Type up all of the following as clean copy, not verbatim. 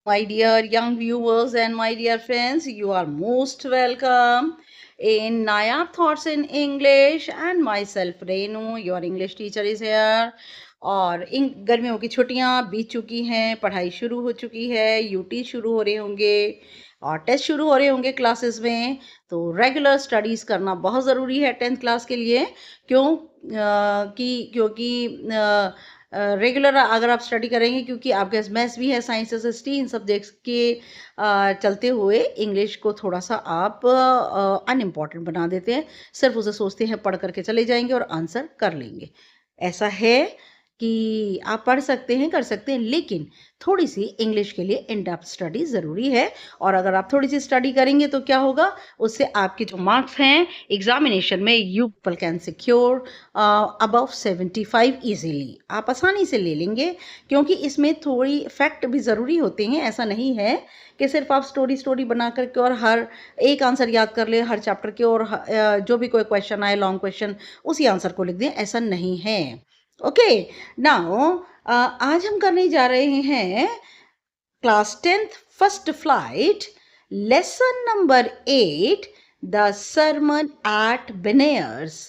My dear young viewers and my dear friends, you are most welcome in Nayab Thoughts in English and myself Renu, your English teacher is here. और इन गर्मियों की छुट्टियां बीत चुकी हैं, पढ़ाई शुरू हो चुकी है, यूटी शुरू हो रहे होंगे और टेस्ट शुरू हो रहे होंगे क्लासेस में। तो रेगुलर स्टडीज़ करना बहुत ज़रूरी है 10th क्लास के लिए। क्योंकि रेगुलर अगर आप स्टडी करेंगे, क्योंकि आपके मैथ्स भी है, साइंस एसएसटी, इन सब्जेक्ट्स के चलते हुए इंग्लिश को थोड़ा सा आप अनइम्पॉर्टेंट बना देते हैं। सिर्फ उसे सोचते हैं पढ़ करके चले जाएंगे और आंसर कर लेंगे। ऐसा है कि आप पढ़ सकते हैं, कर सकते हैं, लेकिन थोड़ी सी इंग्लिश के लिए इन डेप्थ स्टडी ज़रूरी है। और अगर आप थोड़ी सी स्टडी करेंगे तो क्या होगा, उससे आपके जो मार्क्स हैं एग्जामिनेशन में you people can secure above 75 easily. आप आसानी से ले लेंगे, क्योंकि इसमें थोड़ी फैक्ट भी ज़रूरी होते हैं। ऐसा नहीं है कि सिर्फ आप स्टोरी बना करके और हर एक आंसर याद कर ले हर चैप्टर के, और जो भी कोई क्वेश्चन आए लॉन्ग क्वेश्चन उसी आंसर को लिख दें, ऐसा नहीं है। ओके, नाउ आज हम करने जा रहे हैं class 10th first flight, lesson number 8, the sermon at Benares,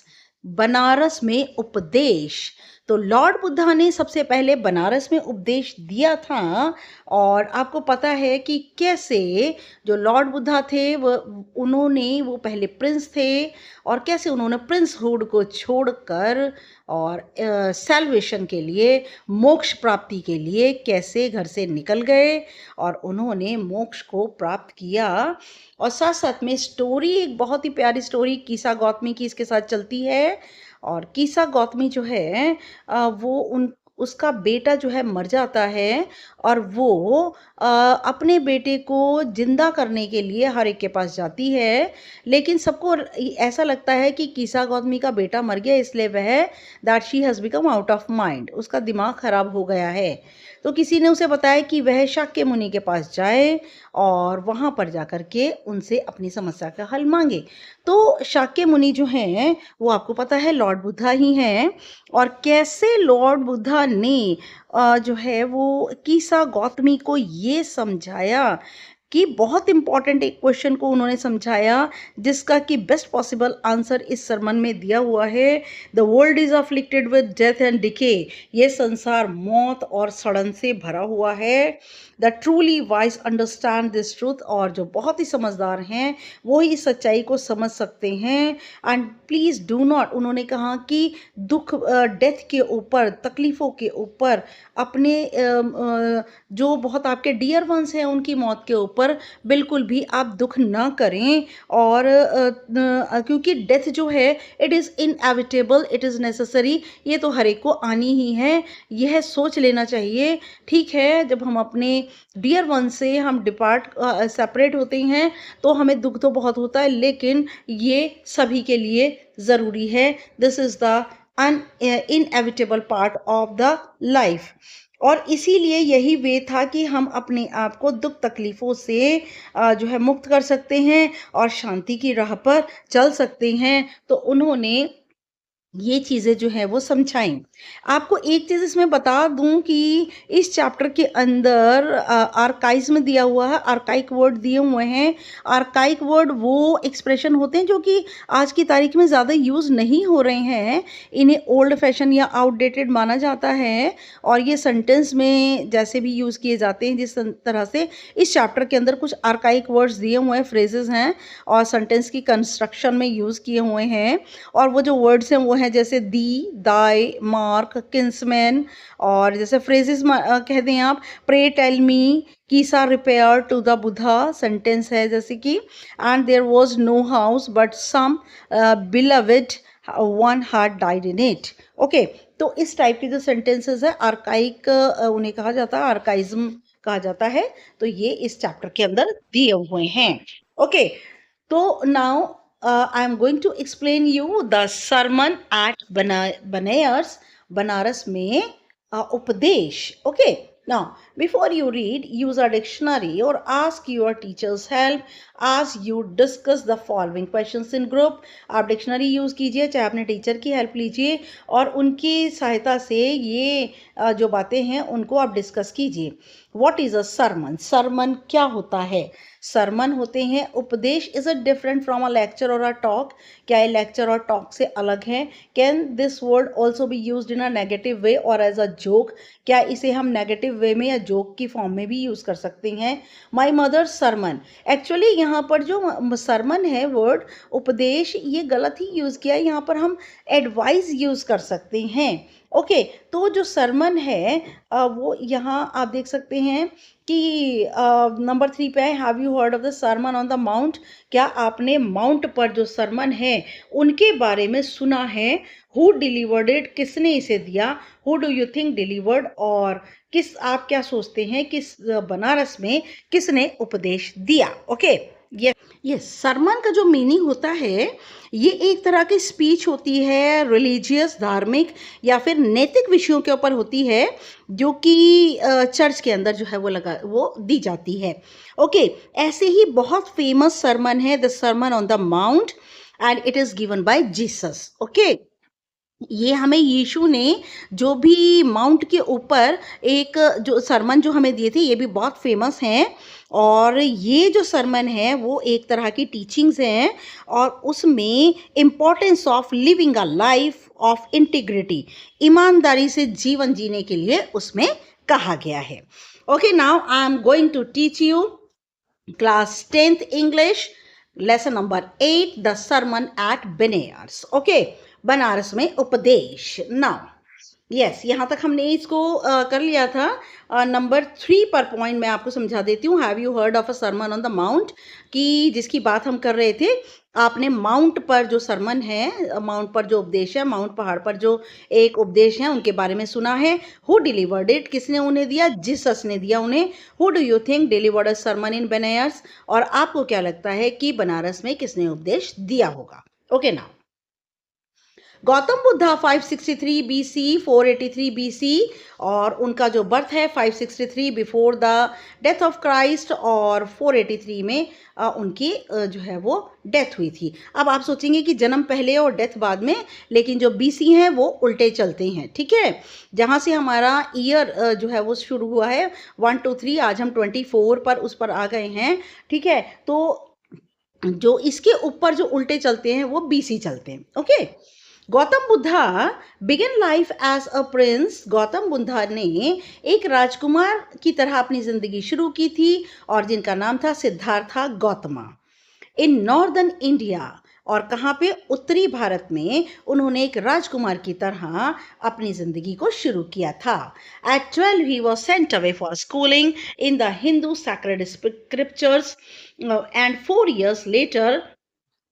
Banaras में उपदेश। तो लॉर्ड बुद्धा ने सबसे पहले बनारस में उपदेश दिया था। और आपको पता है कि कैसे जो लॉर्ड बुद्धा थे वो पहले प्रिंस थे, और कैसे उन्होंने प्रिंसहुड को छोड़कर और सैल्वेशन के लिए, मोक्ष प्राप्ति के लिए कैसे घर से निकल गए और उन्होंने मोक्ष को प्राप्त किया। और साथ साथ में स्टोरी, एक बहुत ही प्यारी स्टोरी कीसा गौतमी की इसके साथ चलती है। और कीसा गौतमी जो है वो उसका बेटा जो है मर जाता है, और वो अपने बेटे को जिंदा करने के लिए हर एक के पास जाती है। लेकिन सबको ऐसा लगता है कि कीसा गौतमी का बेटा मर गया, इसलिए वह that she has become out of mind, उसका दिमाग खराब हो गया है। तो किसी ने उसे बताया कि वह शाक्य मुनि के पास जाए और वहाँ पर जा कर के उनसे अपनी समस्या का हल मांगे। तो शाक्य मुनि जो हैं वो आपको पता है लॉर्ड बुद्धा ही हैं। और कैसे लॉर्ड बुद्धा ने जो है वो कीसा गौतमी को ये समझाया कि बहुत इंपॉर्टेंट एक क्वेश्चन को उन्होंने समझाया, जिसका कि बेस्ट पॉसिबल आंसर इस सरमन में दिया हुआ है। The world is afflicted with death and decay, ये संसार मौत और सड़न से भरा हुआ है। The truly wise understand this truth, और जो बहुत ही समझदार हैं वो ही इस सच्चाई को समझ सकते हैं। एंड प्लीज़ डू नॉट, उन्होंने कहा कि दुख, डेथ के ऊपर, तकलीफ़ों के ऊपर, अपने जो बहुत आपके डियर वंस हैं उनकी मौत के ऊपर बिल्कुल भी आप दुख ना करें। और क्योंकि डेथ जो है it is inevitable, it is necessary, ये तो हर एक को आनी ही है, यह सोच लेना चाहिए। ठीक है, जब हम अपने डियर वन से हम सेपरेट होते हैं तो हमें दुख तो बहुत होता है, लेकिन ये सभी के लिए ज़रूरी है। This is the inevitable part of the life. और इसीलिए यही वे था कि हम अपने आप को दुख तकलीफ़ों से जो है मुक्त कर सकते हैं और शांति की राह पर चल सकते हैं। तो उन्होंने ये चीज़ें जो है वो समझाई। आपको एक चीज़ इसमें बता दूं कि इस चैप्टर के अंदर आर्काइज में दिया हुआ है, आर्काइक वर्ड दिए हुए हैं। आर्काइक वर्ड वो एक्सप्रेशन होते हैं जो कि आज की तारीख में ज़्यादा यूज़ नहीं हो रहे हैं, इन्हें ओल्ड फैशन या आउटडेटेड माना जाता है। और ये सेंटेंस में जैसे भी यूज़ किए जाते हैं, जिस तरह से इस चैप्टर के अंदर कुछ आर्काइक वर्ड्स दिए हुए हैं, फ्रेजेस हैं, और सेंटेंस की कंस्ट्रक्शन में यूज़ किए हुए हैं। और वो जो वर्ड्स हैं वो हैं जैसे दी, दाई, मार्क, किंसमैन। और जैसे फ्रेजेस कह दें आप, pray tell me, Kisa repair to the Buddha, sentence है जैसे कि and there was no house but some beloved one died in इन इट। ओके, तो इस टाइप के जो सेंटेंसेस है आर्काइक उन्हें कहा जाता है, आर्काइज्म कहा जाता है। तो ये इस चैप्टर के अंदर दिए हुए हैं। ओके, तो now I am going to explain you the sermon at Banaras, Banaras में उपदेश. Okay. Now, before you read, use a dictionary or ask your teacher's help as you discuss the following questions in group. आप dictionary use कीजिए, चाहे अपने teacher की help लीजिए और उनकी सहायता से ये जो बातें हैं उनको आप डिस्कस कीजिए। What is a sermon? Sermon क्या होता है? सरमन होते हैं उपदेश। Is it different from a lecture और अ टॉक? क्या ये लेक्चर और टॉक से अलग है? Can this word also be use in a negative way और एज अ जोक? क्या इसे हम नेगेटिव वे में या जोक की फॉर्म में भी यूज कर सकते हैं? माई मदर सरमन, एक्चुअली यहाँ पर जो सरमन है वर्ड उपदेश, ये गलत ही यूज किया है। यहाँ पर हम एडवाइस यूज कर सकते हैं। ओके, तो जो सरमन है वो यहाँ आप देख सकते हैं कि नंबर 3 पे है, have you heard of the sermon on the mount? क्या आपने माउंट पर जो सरमन है उनके बारे में सुना है? Who delivered it? किसने इसे दिया? Who do you think delivered? और किस, आप क्या सोचते हैं किस बनारस में किसने उपदेश दिया? ओके, ये सरमन का जो मीनिंग होता है, ये एक तरह की स्पीच होती है, रिलीजियस, धार्मिक या फिर नैतिक विषयों के ऊपर होती है, जो कि चर्च के अंदर जो है वो दी जाती है। ओके, ऐसे ही बहुत फेमस सरमन है the sermon on the mount and it is given by Jesus. Okay, ये हमें यीशु ने जो भी माउंट के ऊपर एक जो सरमन जो हमें दिए थे, ये भी बहुत फेमस हैं। और ये जो सरमन है वो एक तरह की टीचिंग्स हैं और उसमें importance of living a life of integrity, ईमानदारी से जीवन जीने के लिए उसमें कहा गया है। Okay, now I am going to teach you class 10th English, lesson number 8, the sermon at Banaras. Okay, Banaras में उपदेश। नाउ यस, यहाँ तक हमने इसको कर लिया था। नंबर 3 पर पॉइंट मैं आपको समझा देती हूँ। Have you heard of a sermon on the mount, कि जिसकी बात हम कर रहे थे। आपने माउंट पर जो सरमन है, माउंट पर जो उपदेश है, माउंट पहाड़ पर जो एक उपदेश है, उनके बारे में सुना है। Who delivered it? किसने उन्हें दिया? जीसस ने दिया उन्हें। Who do you think delivered a sermon in Banaras? और आपको क्या लगता है कि बनारस में किसने उपदेश दिया होगा? Okay, now Gautam Buddha 563 BC 483 BC, और उनका जो बर्थ है 563 before the death of Christ, और 483 में उनकी जो है वो डेथ हुई थी। अब आप सोचेंगे कि जन्म पहले और डेथ बाद में, लेकिन जो BC हैं वो उल्टे चलते हैं, ठीक है। जहाँ से हमारा ईयर जो है वो शुरू हुआ है 1 2 3, आज हम 24 पर उस पर आ गए हैं, ठीक है। तो जो इसके ऊपर जो उल्टे चलते हैं वो BC चलते हैं। Okay, Gautam Buddha begin life as a prince. Gautam Buddha ने एक राजकुमार की तरह अपनी जिंदगी शुरू की थी, और जिनका नाम था Siddhartha Gautama. In northern India, और कहाँ पे? उत्तरी भारत में उन्होंने एक राजकुमार की तरह अपनी जिंदगी को शुरू किया था। At 12 he was sent away for schooling in the Hindu sacred scriptures, and 4 years later,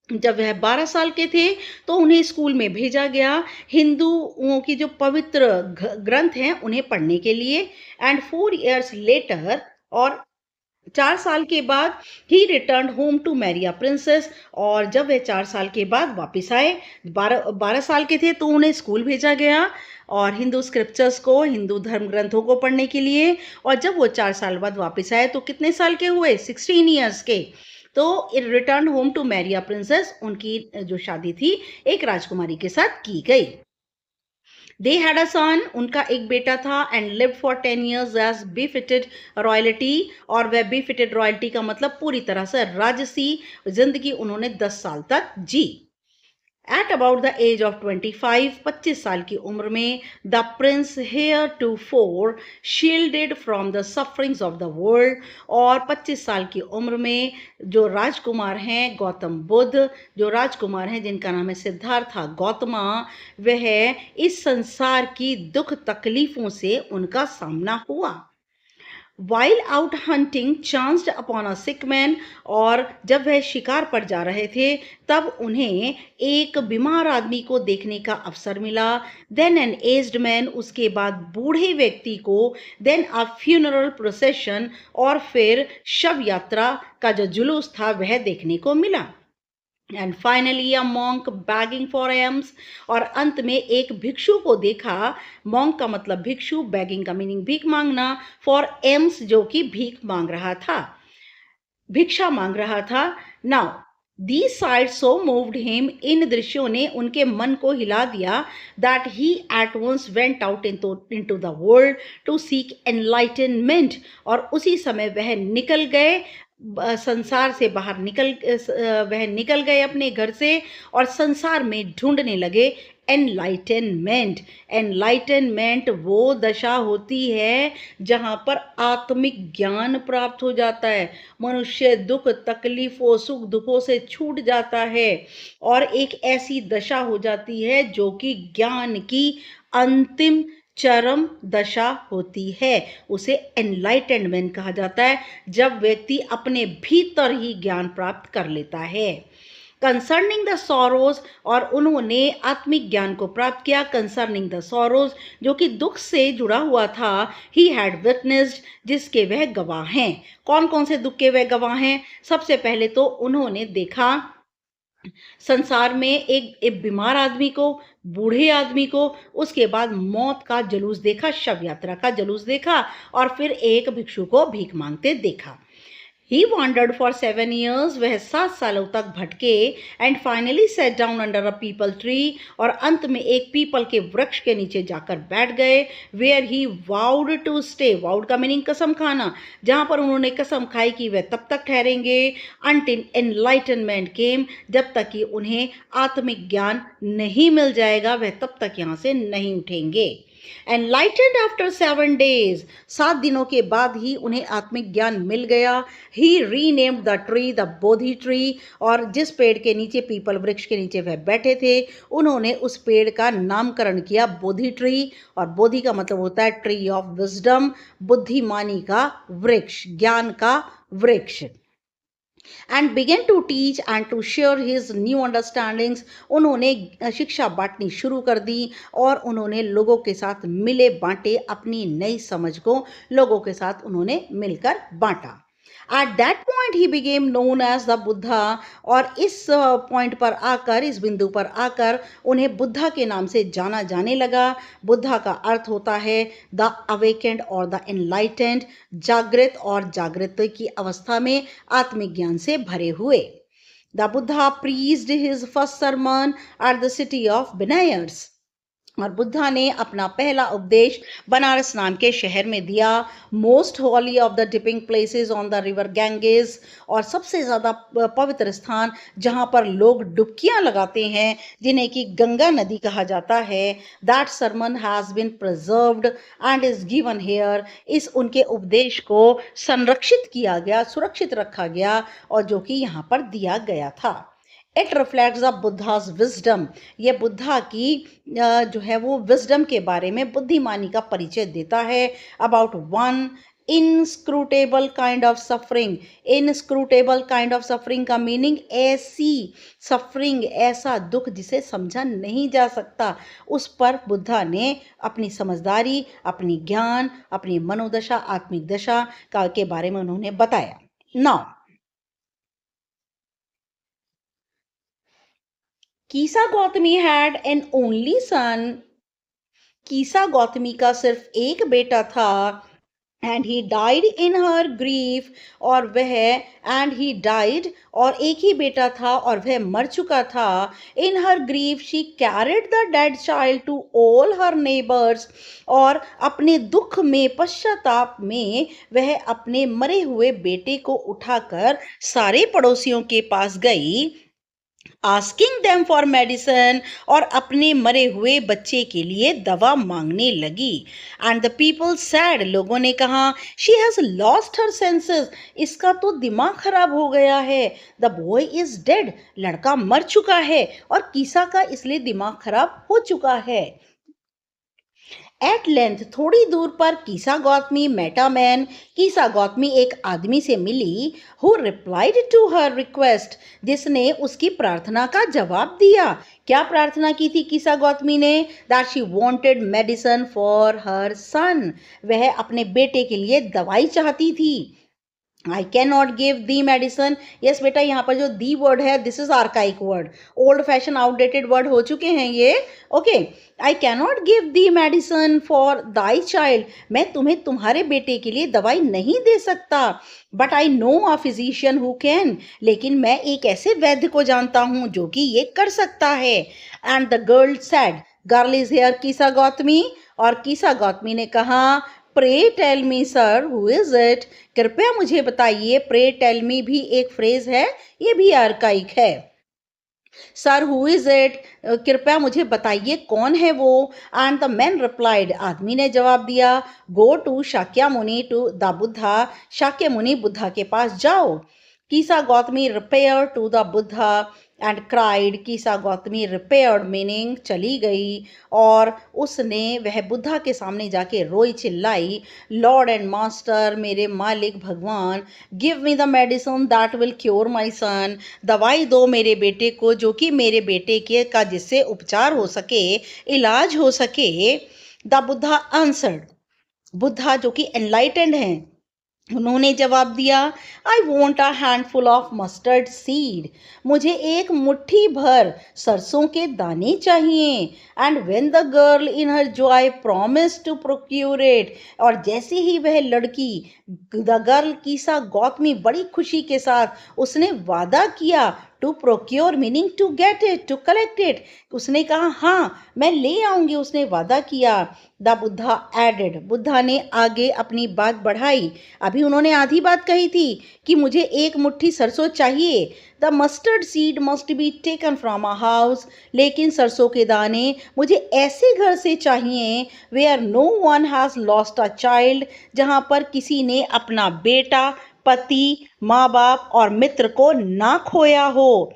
जब वह 12 साल के थे तो उन्हें स्कूल में भेजा गया हिंदुओं की जो पवित्र ग्रंथ हैं उन्हें पढ़ने के लिए। एंड 4 years लेटर, और 4 साल के बाद, he return home to marry a princess, और जब वह 4 साल के बाद वापस आए, 12 साल के थे तो उन्हें स्कूल भेजा गया और हिंदू स्क्रिप्चर्स को, हिंदू धर्म ग्रंथों को पढ़ने के लिए। और जब वो 4 साल बाद वापस आए तो कितने साल के हुए? 16 years के। तो return home to marry a princess, उनकी जो शादी थी एक राजकुमारी के साथ की गई। दे हैड अ सन, उनका एक बेटा था, and lived for 10 years as befitted royalty, और वह बेफिटेड रॉयल्टी का मतलब पूरी तरह से राजसी जिंदगी उन्होंने 10 साल तक जी। At about the age of 25, 25 साल की उम्र में, the prince heir to four shielded from the sufferings of the world, और 25 साल की उम्र में जो राजकुमार हैं गौतम बुद्ध, जो राजकुमार हैं जिनका नाम है सिद्धार्था गौतमा, वह इस संसार की दुख तकलीफों से उनका सामना हुआ। While out hunting chanced upon a sick man, और जब वह शिकार पर जा रहे थे तब उन्हें एक बीमार आदमी को देखने का अवसर मिला। देन एन एज्ड मैन, उसके बाद बूढ़े व्यक्ति को। देन अ फ्यूनरल प्रोसेशन, और फिर शव यात्रा का जो जुलूस था वह देखने को मिला। And finally a monk bagging for AIIMS, और अंत में एक भिक्षु को देखा। मॉन्क का मतलब भिक्षु, बैगिंग का मीनिंग भीख मांगना, फॉर एम्स जो कि भीख मांग रहा था, भिक्षा मांग रहा था। Now These sights so moved him, इन दृश्यों ने उनके मन को हिला दिया, that he at once went out into the world to seek enlightenment, और उसी समय वह निकल गए संसार से बाहर वह निकल गए अपने घर से और संसार में ढूंढने लगे एनलाइटनमेंट। एनलाइटनमेंट वो दशा होती है जहाँ पर आत्मिक ज्ञान प्राप्त हो जाता है, मनुष्य दुख तकलीफों सुख दुखों से छूट जाता है और एक ऐसी दशा हो जाती है जो कि ज्ञान की अंतिम चरम दशा होती है। उसे एनलाइटनमेंट कहा जाता है, जब व्यक्ति अपने भीतर ही ज्ञान प्राप्त कर लेता है। कंसर्निंग द सॉरोज, और उन्होंने आत्मिक ज्ञान को प्राप्त किया कंसर्निंग द सॉरोज, जो कि दुख से जुड़ा हुआ था। ही हैड विटनेस्ड, जिसके वह गवाह हैं। कौन कौन से दुख के वह गवाह हैं? सबसे पहले तो उन्होंने देखा संसार में एक बीमार आदमी को, बूढ़े आदमी को, उसके बाद मौत का जुलूस देखा, शव यात्रा का जुलूस देखा, और फिर एक भिक्षु को भीख मांगते देखा। He wandered for 7 years, वह 7 सालों तक भटके, and finally sat down under a peepal tree, और अंत में एक पीपल के वृक्ष के नीचे जाकर बैठ गए, where he vowed to stay, vowed का मीनिंग कसम खाना, जहाँ पर उन्होंने कसम खाई कि वह तब तक ठहरेंगे until enlightenment came, जब तक कि उन्हें आत्मिक ज्ञान नहीं मिल जाएगा वह तब तक यहाँ से नहीं उठेंगे। Enlightened after 7 days, 7 दिनों के बाद ही उन्हें आत्मिक ज्ञान मिल गया। He renamed the tree the Bodhi tree, और जिस पेड़ के नीचे, पीपल वृक्ष के नीचे वह बैठे थे, उन्होंने उस पेड़ का नामकरण किया बोधि ट्री, और बोधि का मतलब होता है ट्री ऑफ विजडम, बुद्धिमानी का वृक्ष, ज्ञान का वृक्ष। and began to teach and to share his new understandings, उन्होंने शिक्षा बांटनी शुरू कर दी और उन्होंने लोगों के साथ मिले बांटे अपनी नई समझ को लोगों के साथ उन्होंने मिलकर बांटा। At that point he became known as the Buddha, और इस पॉइंट पर आकर, इस बिंदु पर आकर उन्हें बुद्धा के नाम से जाना जाने लगा। बुद्धा का अर्थ होता है द अवेकेंड और द एनलाइटेंड, जागृत और जागृत की अवस्था में आत्मिक ज्ञान से भरे हुए। The Buddha preached his first sermon at the city of Benares, और बुद्धा ने अपना पहला उपदेश बनारस नाम के शहर में दिया। Most holy of the dipping places on the river Ganges, और सबसे ज़्यादा पवित्र स्थान जहाँ पर लोग डुबकियाँ लगाते हैं, जिन्हें कि गंगा नदी कहा जाता है। That sermon has been preserved and is given here, इस उनके उपदेश को संरक्षित किया गया, सुरक्षित रखा गया, और जो कि यहाँ पर दिया गया था। It reflects the Buddha's wisdom, ये बुद्धा की जो है वो विजडम के बारे में, बुद्धिमानी का परिचय देता है। About one inscrutable kind of suffering, inscrutable kind of suffering का मीनिंग ऐसी सफरिंग, ऐसा दुख जिसे समझा नहीं जा सकता, उस पर बुद्धा ने अपनी समझदारी, अपनी ज्ञान, अपनी मनोदशा, आत्मिक दशा के बारे में उन्होंने बताया। Now Kisa Gautami had an only son, Kisa Gautami का सिर्फ एक बेटा था। And he died in her grief, और वह, एंड ही डाइड, और एक ही बेटा था और वह मर चुका था। In her grief she carried the dead child to all her neighbours, और अपने दुख में, पश्चाताप में वह अपने मरे हुए बेटे को उठाकर सारे पड़ोसियों के पास गई। आस्किंग देम फॉर मेडिसिन, और अपने मरे हुए बच्चे के लिए दवा मांगने लगी। एंड द पीपल सैड, लोगों ने कहा, she has lost her senses, इसका तो दिमाग खराब हो गया है। द बॉय इज डेड, लड़का मर चुका है और कीसा का इसलिए दिमाग खराब हो चुका है। एट लेंथ, थोड़ी दूर पर कीसा गौतमी मेटा मैन, कीसा गौतमी एक आदमी से मिली। Who replied to her request, जिसने उसकी प्रार्थना का जवाब दिया। क्या प्रार्थना की थी कीसा गौतमी ने? That she wanted medicine for her son, वह अपने बेटे के लिए दवाई चाहती थी। I can not give thee medicine. Yes बेटा, यहाँ पर जो दी वर्ड है this is archaic word, old fashion outdated word हो चुके हैं ये। Okay, I can not give thee medicine for thy child. मैं तुम्हें तुम्हारे बेटे के लिए दवाई नहीं दे सकता। But I know a physician who can. लेकिन मैं एक ऐसे वैद्य को जानता हूँ जो कि ये कर सकता है। And the girl said, girl is here Kisa Gotami. और कीसा गौतमी ने कहा, pray tell me sir who is it. कृपया मुझे बताइए। प्रे टेल मी भी एक फ्रेज है, ये भी आर्काइक है। सर हु इज इट, कृपया मुझे बताइए कौन है वो। एंड द मैन रिप्लाइड, आदमी ने जवाब दिया, गो टू शाक्या मुनि टू द बुद्धा। शाक्य मुनि बुद्धा के पास जाओ। Kisa Gotami repair to the Buddha and cried. Kisa Gotami repaired meaning चली गई, और उसने वह बुद्धा के सामने जाके रोई चिल्लाई, लॉर्ड एंड मास्टर, मेरे मालिक भगवान, give me the medicine that will cure my son. दवाई दो मेरे बेटे को जो कि मेरे बेटे के का जिससे उपचार हो सके, इलाज हो सके। द बुद्धा आंसर्ड, बुद्धा जो कि एनलाइटेंड हैं, उन्होंने जवाब दिया, I want a handful of mustard seed. मुझे एक मुट्ठी भर सरसों के दाने चाहिए। And when the girl in her joy promise to procure it. और जैसे ही वह लड़की, द गर्ल कीसा गौतमी, बड़ी खुशी के साथ उसने वादा किया, to procure meaning to get it, to collect it, उसने कहा हाँ मैं ले आऊंगी, उसने वादा किया। द बुद्धा एडेड, बुद्धा ने आगे अपनी बात बढ़ाई। अभी उन्होंने आधी बात कही थी कि मुझे एक मुट्ठी सरसों चाहिए। The mustard seed must be taken from a house. लेकिन सरसों के दाने मुझे ऐसे घर से चाहिए where no one has lost a child, जहाँ पर किसी ने अपना बेटा, पति, माँ बाप और मित्र को ना खोया हो।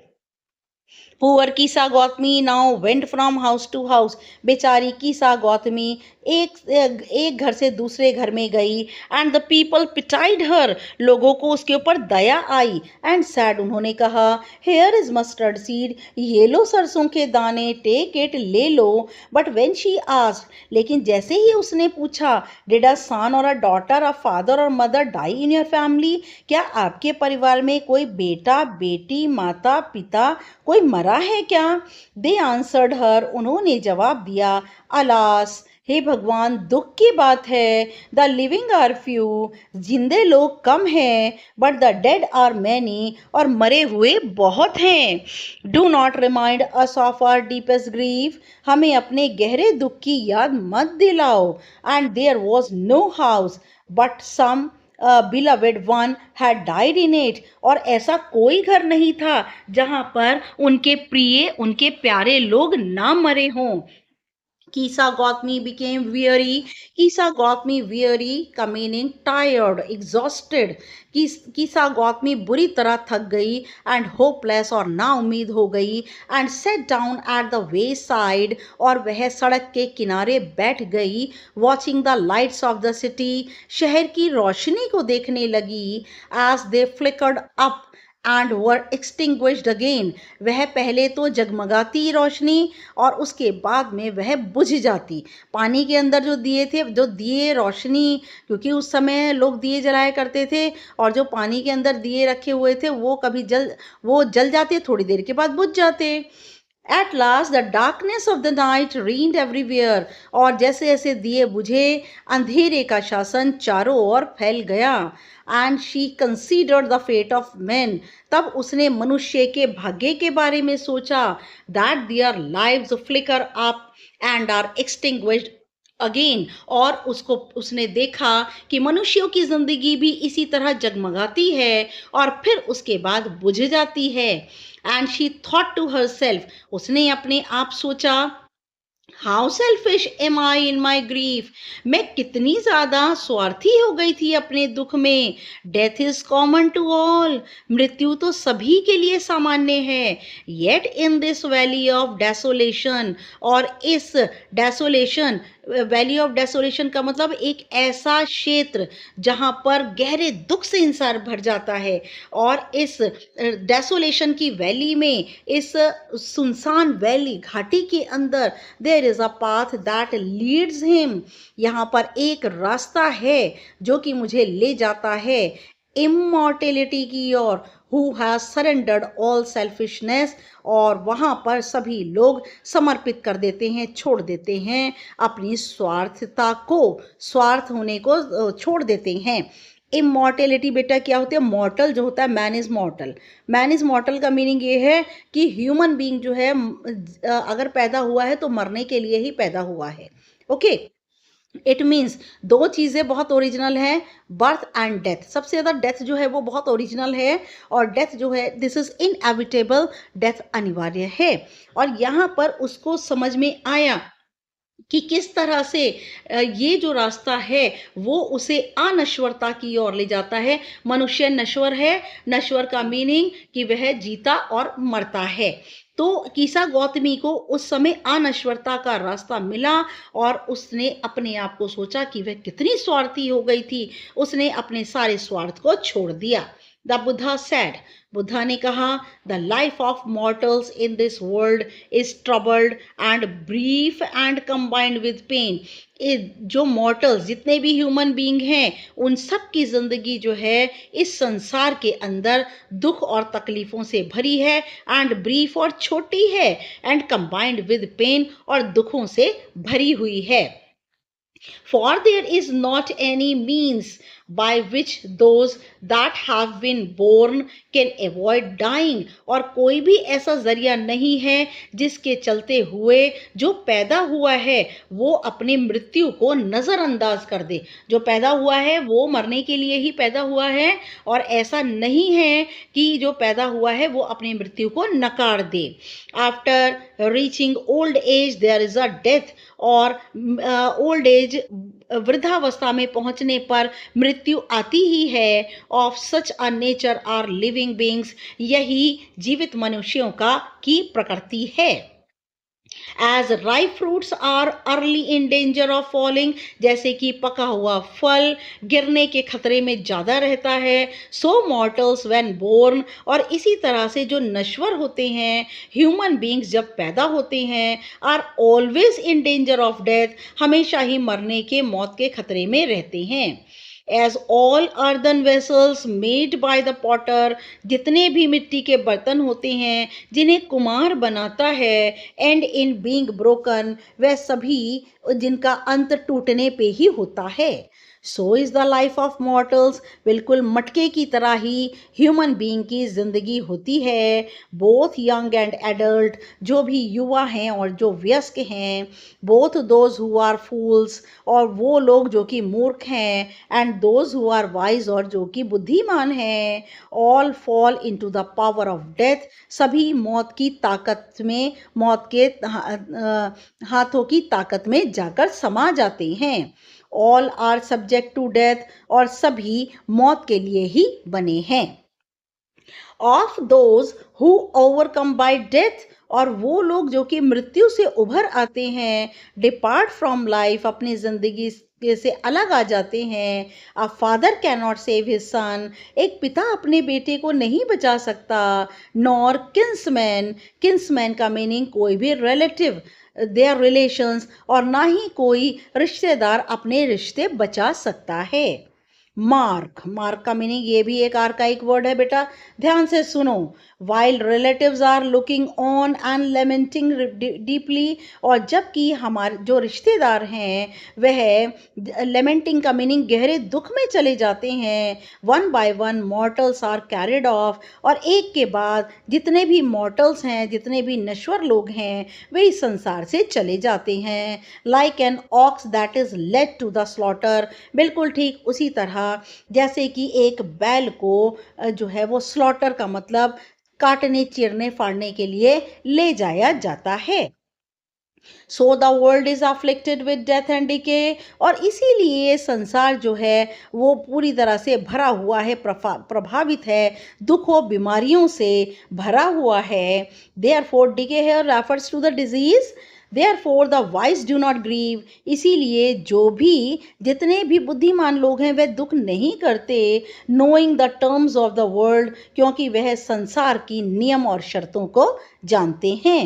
Poor Kisa Gautami now went from house to house. बेचारी कीसा गौतमी एक घर से दूसरे घर में गई। एंड द पीपल पिटाइड हर, लोगों को उसके ऊपर दया आई। एंड सैड, उन्होंने कहा, हेयर इज मस्टर्ड सीड, ये लो सरसों के दाने, टेक इट, ले लो। बट वेन शी आस्क्ड, लेकिन जैसे ही उसने पूछा, डिड अ सन और अ डॉटर, अ फादर और mother die in your family, क्या आपके परिवार में कोई बेटा, बेटी, माता, पिता कोई मरा है क्या? दे आंसर्ड हर, उन्होंने जवाब दिया, अलास, हे भगवान, दुख की बात है। द लिविंग आर फ्यू, जिंदे लोग कम हैं, but the dead are many, और मरे हुए बहुत हैं। Do not remind us of our deepest grief, हमें अपने गहरे दुख की याद मत दिलाओ। And there was no house but some beloved one had died in it, और ऐसा कोई घर नहीं था जहां पर उनके प्रिय, उनके प्यारे लोग ना मरे हों। कीसा Gautami became weary, कीसा Gautami weary का मीनिंग टायर्ड, एग्जॉस्टेड। कीसा गौतमी बुरी तरह थक गई एंड होपलेस, और ना उम्मीद हो गई। And set down at the way side, और वह सड़क के किनारे बैठ गई। Watching the lights of the city, शहर की रोशनी को देखने लगी। As they flickered up and were extinguished again, वह पहले तो जगमगाती रोशनी और उसके बाद में वह बुझ जाती। पानी के अंदर जो दिए थे, जो दिए रोशनी, क्योंकि उस समय लोग दिए जलाया करते थे, और जो पानी के अंदर दिए रखे हुए थे वो जल जाते, थोड़ी देर के बाद बुझ जाते। At last the darkness of the night reigned everywhere, और जैसे जैसे दिए बुझे, अंधेरे का शासन चारों ओर फैल गया। And she considered the fate of man, तब उसने मनुष्य के भाग्य के बारे में सोचा। That their lives flicker up and are extinguished again, और उसने देखा कि मनुष्यों की जिंदगी भी इसी तरह जगमगाती है और फिर उसके बाद बुझ जाती है। And she thought to herself, उसने अपने आप सोचा, how selfish am I in my grief, मैं कितनी ज्यादा स्वार्थी हो गई थी अपने दुख में। Death is common to all, मृत्यु तो सभी के लिए सामान्य है। Yet in this valley of desolation, और इस डेसोलेशन, वैली ऑफ डेसोलेशन का मतलब एक ऐसा क्षेत्र जहाँ पर गहरे दुख से इंसान भर जाता है। और इस डेसोलेशन की वैली में, इस सुनसान वैली घाटी के अंदर, there is a path that leads him, यहाँ पर एक रास्ता है जो कि मुझे ले जाता है इमॉर्टेलिटी की ओर, who has surrendered all selfishness, और वहाँ पर सभी लोग समर्पित कर देते हैं, छोड़ देते हैं अपनी स्वार्थता को, स्वार्थ होने को छोड़ देते हैं। इमॉर्टेलिटी बेटा क्या होती है? मॉर्टल जो होता है, मैन इज मॉर्टल। मैन इज मॉर्टल का मीनिंग ये है कि ह्यूमन बीइंग जो है अगर पैदा हुआ है तो मरने के लिए ही पैदा हुआ है। ओके, इट मीन्स दो चीज़ें बहुत ओरिजिनल हैं, बर्थ एंड डेथ। सबसे ज़्यादा डेथ जो है वो बहुत ओरिजिनल है, और डेथ जो है दिस इज इनएविटेबल, डेथ अनिवार्य है। और यहाँ पर उसको समझ में आया कि किस तरह से ये जो रास्ता है वो उसे अनश्वरता की ओर ले जाता है। मनुष्य नश्वर है, नश्वर का मीनिंग कि वह जीता और मरता है। तो कीसा गौतमी को उस समय अनश्वरता का रास्ता मिला, और उसने अपने आप को सोचा कि वह कितनी स्वार्थी हो गई थी, उसने अपने सारे स्वार्थ को छोड़ दिया। द बुद्धा सेड, बुद्धा ने कहा, the life of mortals in this world is troubled and brief and combined with pain. जो मॉर्टल्स, जितने भी ह्यूमन बीइंग हैं, उन सब की जिंदगी जो है इस संसार के अंदर दुख और तकलीफों से भरी है, एंड ब्रीफ और छोटी है, एंड कंबाइंड विद पेन और दुखों से भरी हुई है। For there is not any means by which those that have been born can avoid dying, और कोई भी ऐसा जरिया नहीं है जिसके चलते हुए जो पैदा हुआ है वो अपनी मृत्यु को नज़रअंदाज कर दे। जो पैदा हुआ है वो मरने के लिए ही पैदा हुआ है, और ऐसा नहीं है कि जो पैदा हुआ है वो अपनी मृत्यु को नकार दे। After reaching old age there is a death, और ओल्ड एज, वृद्धावस्था में पहुंचने पर मृत्यु आती ही है। Of such a nature are living beings, यही जीवित मनुष्यों का की प्रकृति है। As ripe fruits are early in danger of falling, जैसे कि पका हुआ फल गिरने के खतरे में ज़्यादा रहता है। सो मॉर्टल्स व्हेन बोर्न, और इसी तरह से जो नश्वर होते हैं, ह्यूमन बीइंग्स जब पैदा होते हैं, are always in danger of death, हमेशा ही मरने के, मौत के खतरे में रहते हैं। As all earthen vessels made by the potter, जितने भी मिट्टी के बर्तन होते हैं जिन्हें कुम्हार बनाता है, एंड इन बीइंग ब्रोकन, वह सभी जिनका अंत टूटने पे ही होता है। So is the life of mortals, बिल्कुल मटके की तरह ही ह्यूमन बीइंग की ज़िंदगी होती है। बोथ यंग एंड एडल्ट, जो भी युवा हैं और जो वयस्क हैं, both those who are fools, और वो लोग जो कि मूर्ख हैं, and those who are wise, और जो कि बुद्धिमान हैं, all fall into the power of death, सभी मौत की ताकत में, मौत के हाथों की ताकत में जाकर समा जाते हैं। All are subject to death, और सभी मौत के लिए ही बने हैं। Of those who overcome by death, और वो लोग जो कि मृत्यु से उभर आते हैं, डिपार्ट फ्रॉम लाइफ, अपनी जिंदगी से अलग आ जाते हैं। A father can not save his son, एक पिता अपने बेटे को नहीं बचा सकता। नॉर किन्समैन, किन्समैन का मीनिंग कोई भी रिलेटिव, देयर रिलेशंस, और ना ही कोई रिश्तेदार अपने रिश्ते बचा सकता है। मार्क, मार्क का मीनिंग ये भी एक आर्काइक वर्ड है बेटा, ध्यान से सुनो। While relatives are looking on and lamenting deeply, और जबकि हमारे जो रिश्तेदार हैं वह लेमेंटिंग का मीनिंग गहरे दुख में चले जाते हैं। One by one mortals are carried off, और एक के बाद जितने भी मॉर्टल्स हैं, जितने भी नश्वर लोग हैं, वे इस संसार से चले जाते हैं। Like an ox that is led to the slaughter, बिल्कुल ठीक उसी तरह जैसे कि एक बैल को जो है वो स्लॉटर का मतलब काटने, चीरने, फाड़ने के लिए ले जाया जाता है। So the world is afflicted with death and decay, और इसीलिए संसार जो है वो पूरी तरह से भरा हुआ है, प्रभावित है, दुखों बीमारियों से भरा हुआ है। Therefore decay here refers to the disease, Therefore the wise do not grieve, इसीलिए जो भी, जितने भी बुद्धिमान लोग हैं वे दुख नहीं करते। knowing the terms of the world, क्योंकि वह संसार की नियम और शर्तों को जानते हैं।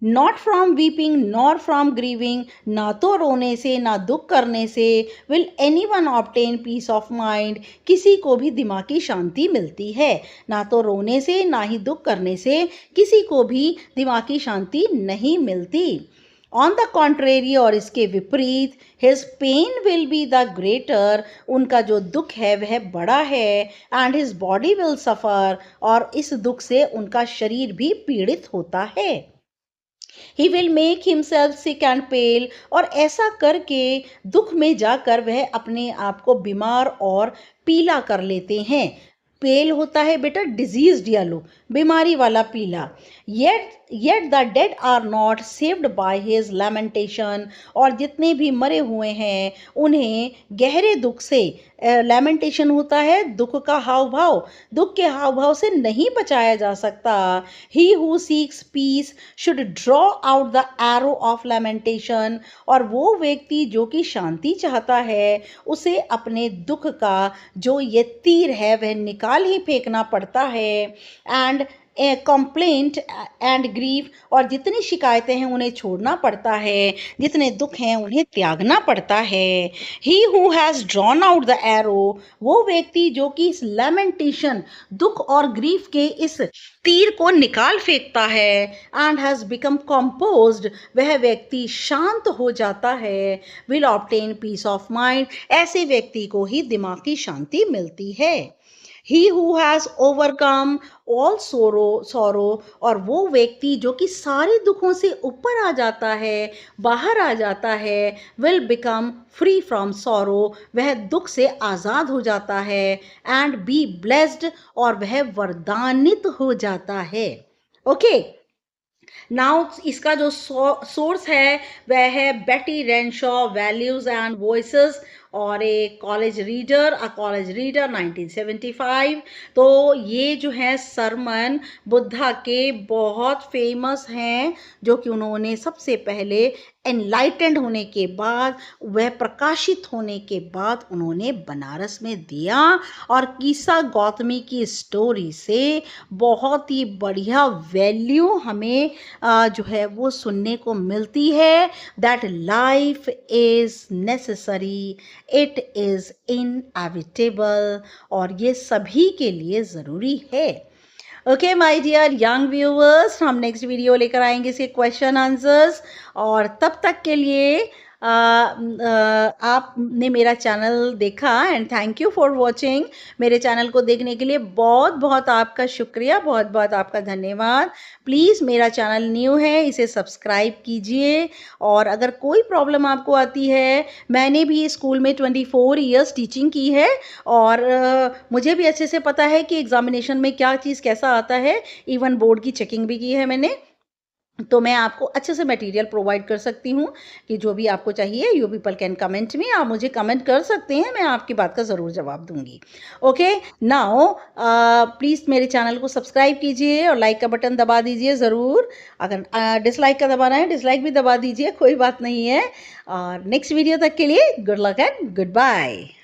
Not from weeping nor from grieving, ना तो रोने से ना दुख करने से will any one obtain peace of mind, किसी को भी दिमागी शांति मिलती है। ना तो रोने से ना ही दुख करने से किसी को भी दिमागी शांति नहीं मिलती। ऑन द कॉन्ट्रेरी, और इसके विपरीत, his pain will be the greater, उनका जो दुख है वह बड़ा है। And his body will suffer, और इस दुख से उनका शरीर भी पीड़ित होता है। He will make himself sick and pale, और ऐसा करके दुख में जाकर वह अपने आप को बीमार और पीला कर लेते हैं। पेल होता है बेटा डिजीज्ड येलो, बीमारी वाला पीला। Yet the dead are not saved by his lamentation, और जितने भी मरे हुए हैं उन्हें गहरे दुख से, लैमेंटेशन होता है दुख का हाव भाव, दुख के हाव भाव से नहीं बचाया जा सकता। He who seeks peace should draw out the arrow of lamentation, और वो व्यक्ति जो कि शांति चाहता है उसे अपने दुख का जो ये तीर है वह निकाल ही फेंकना पड़ता है। एंड कंप्लेंट एंड ग्रीफ, और जितनी शिकायतें हैं उन्हें छोड़ना पड़ता है, जितने दुख हैं उन्हें त्यागना पड़ता है। He who has drawn out the arrow, वो व्यक्ति जो कि इस लैमेंटेशन, दुख और ग्रीफ के इस तीर को निकाल फेंकता है, एंड हैज़ बिकम कंपोज्ड, वह व्यक्ति शांत हो जाता है। Will obtain peace of mind, ऐसे व्यक्ति को ही दिमागी शांति मिलती है। He who has overcome all sorrow, और वो व्यक्ति जो कि सारे दुखों से ऊपर आ जाता है, बाहर आ जाता है, will become free from sorrow, वह दुख से आज़ाद हो जाता है। and be blessed, और वह वरदानित हो जाता है। ओके, नाउ इसका जो सोर्स है वह है बेटी रेनशॉ, वैल्यूज एंड वॉइसेस, और एक कॉलेज रीडर 1975। तो ये जो है सरमन बुद्धा के बहुत फेमस हैं, जो कि उन्होंने सबसे पहले एनलाइटेंड होने के बाद, वह प्रकाशित होने के बाद उन्होंने बनारस में दिया। और कीसा गौतमी की स्टोरी से बहुत ही बढ़िया वैल्यू हमें जो है वो सुनने को मिलती है, that life is necessary, it is inevitable, और ये सभी के लिए ज़रूरी है। Okay my dear young viewers, हम नेक्स्ट वीडियो लेकर आएंगे इसके क्वेश्चन आंसर्स, और तब तक के लिए आपने मेरा चैनल देखा, and thank you for watching. मेरे चैनल को देखने के लिए बहुत बहुत आपका शुक्रिया, बहुत बहुत आपका धन्यवाद। प्लीज़ मेरा चैनल न्यू है, इसे सब्सक्राइब कीजिए। और अगर कोई प्रॉब्लम आपको आती है, मैंने भी स्कूल में 24 ईयर्स टीचिंग की है, और मुझे भी अच्छे से पता है कि एग्जामिनेशन में क्या चीज़ कैसा आता है, इवन बोर्ड की चेकिंग भी की है मैंने। तो मैं आपको अच्छे से मटेरियल प्रोवाइड कर सकती हूँ कि जो भी आपको चाहिए, यू पीपल कैन कमेंट में, आप मुझे कमेंट कर सकते हैं, मैं आपकी बात का ज़रूर जवाब दूंगी। ओके, नाउ प्लीज़ मेरे चैनल को सब्सक्राइब कीजिए और लाइक का बटन दबा दीजिए ज़रूर। अगर डिसलाइक का दबाना है, डिसलाइक भी दबा दीजिए, कोई बात नहीं है। और नेक्स्ट वीडियो तक के लिए good luck and good bye.